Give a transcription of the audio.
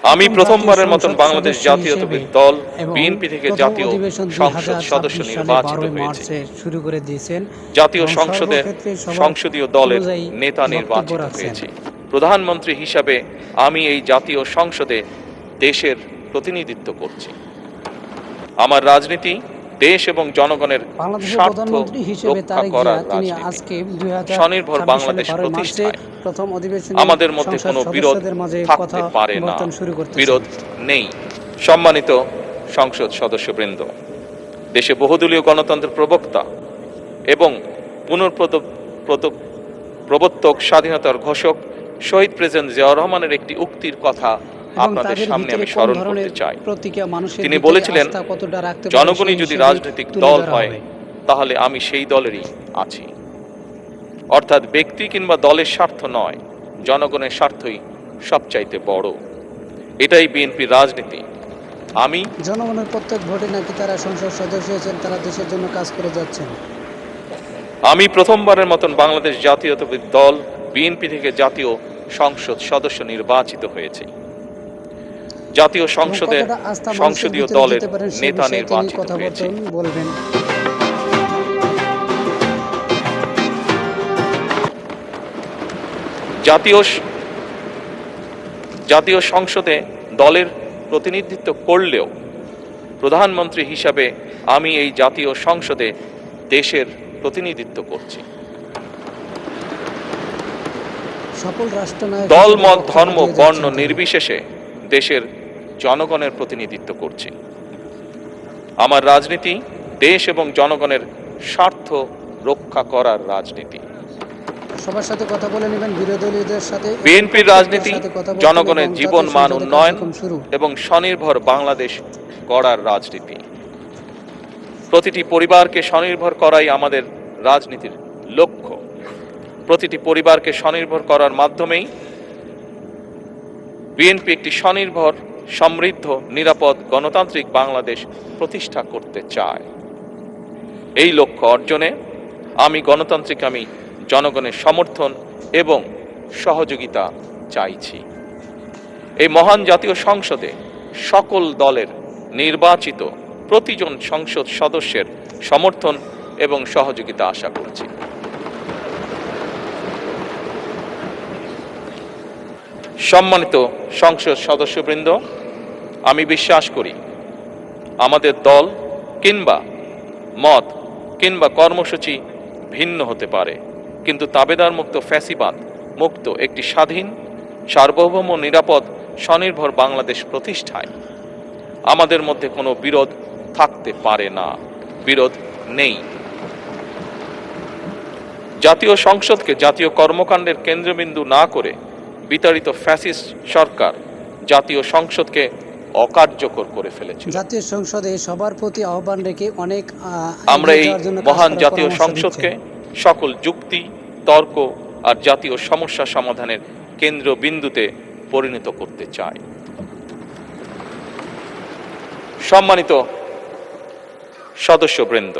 আমি প্রথমবারের মতন বাংলাদেশ জাতীয়তাবাদী দল বিএনপি থেকে জাতীয় সংসদ সদস্য নির্বাচিত হয়েছি। শুরু করে দিয়েছেন জাতীয় এবং সংসদের সর্বক্ষেত্রে সংসদীয় দলের অনুযায়ী নেতা বক্তব্য নির্বাচিত রাখছেন। হয়েছি। প্রধানমন্ত্রী হিসাবে আমি এই জাতীয় সংসদে দেশের প্রতিনিধিত্ব করছি। আমার রাজনীতি দেশ এবং জনগণের বাংলাদেশের স্বার্থ প্রধানমন্ত্রী হিসেবে রক্ষা তারেক করার জিয়া তিনি রাজনীতি। আজকে স্বনির্ভর 2026 বাংলাদেশ সালে 12 মার্চে প্রতিষ্ঠায় প্রথম অধিবেশনে আমাদের মধ্যে সংসদ কোনো বিরোধ সদস্যদের মাঝে থাকতে পারে না, কথোপকথন শুরু করতেছেন। বিরোধ নেই। সম্মানিত সংসদ সদস্যবৃন্দ, দেশে বহুদলীয় গণতন্ত্রের প্রবক্তা এবং প্রবর্তক স্বাধীনতার ঘোষক শহীদ প্রেসিডেন্ট জিয়াউর রহমানের একটি উক্তির কথা আপনাদের সামনে আমি স্মরণ করতে চাই। তিনি বলেছিলেন, জনগণই যদি রাজনৈতিক দল হয় তাহলে আমি সেই দলেরই আছি। অর্থাৎ ব্যক্তি কিংবা দলের স্বার্থ নয়, জনগণের স্বার্থই সবচাইতে বড়। এটাই বিএনপির রাজনীতি। আমি জনগণের প্রত্যেক ভোটে নাকি তারা সংসদ সদস্য হয়েছেন, তারা দেশের জন্য কাজ করে যাচ্ছেন। আমি প্রথমবারের মতন বাংলাদেশ জাতীয়তাবাদী দল বিএনপি থেকে জাতীয় সংসদ সদস্য নির্বাচিত হয়েছে। জাতীয় সংসদে সংসদীয় দলের নেতা নির্বাচিত হয়েছে। জাতীয় সংসদে দলের প্রতিনিধিত্ব করলেও প্রধানমন্ত্রী হিসাবে আমি এই জাতীয় সংসদে দেশের প্রতিনিধিত্ব করছি। দল মত ধর্ম বর্ণ নির্বিশেষে দেশের জনগণের প্রতিনিধিত্ব করছি। আমার রাজনীতি দেশ এবং জনগণের স্বার্থ রক্ষা করার রাজনীতি। সবার সাথে কথা বলে নেবেন, বিরোধীদের সাথে। বিএনপির রাজনীতি জনগণের জীবন মান উন্নয়ন এবং স্বনির্ভর বাংলাদেশ গড়ার রাজনীতি। প্রতিটি পরিবারকে স্বনির্ভর করাই আমাদের রাজনীতির লক্ষ্য। প্রতিটি পরিবারকে স্বনির্ভর করার মাধ্যমেই বিএনপি একটি স্বনির্ভর, সমৃদ্ধ, নিরাপদ, গণতান্ত্রিক বাংলাদেশ প্রতিষ্ঠা করতে চায়। এই লক্ষ্য অর্জনে আমি জনগণের সমর্থন এবং সহযোগিতা চাইছি। এই মহান জাতীয় সংসদে সকল দলের নির্বাচিত প্রতিজন সংসদ সদস্যের সমর্থন এবং সহযোগিতা আশা করছি। সম্মানিত সংসদ সদস্যবৃন্দ, আমি বিশ্বাস করি আমাদের দল কিংবা মত কিংবা কর্মসূচি ভিন্ন হতে পারে, কিন্তু তাবেদার মুক্ত, ফ্যাসিবাদ মুক্ত একটি স্বাধীন, সার্বভৌম, নিরাপদ, স্বনির্ভর বাংলাদেশ প্রতিষ্ঠায় আমাদের মধ্যে কোনো বিরোধ থাকতে পারে না, বিরোধ নেই। জাতীয় সংসদকে জাতীয় কর্মকাণ্ডের কেন্দ্রবিন্দু না করে বিতাড়িত ফ্যাসিস্ট সরকার জাতীয় সংসদকে অকার্যকর করে ফেলেছে। জাতীয় সংসদে সবার প্রতি আহ্বান রেখে আমরা এই মহান জাতীয় সংসদকে সকল যুক্তি, তর্ক আর জাতীয় সমস্যা সমাধানের কেন্দ্রবিন্দুতে পরিণত করতে চাই। সম্মানিত সদস্যবৃন্দ,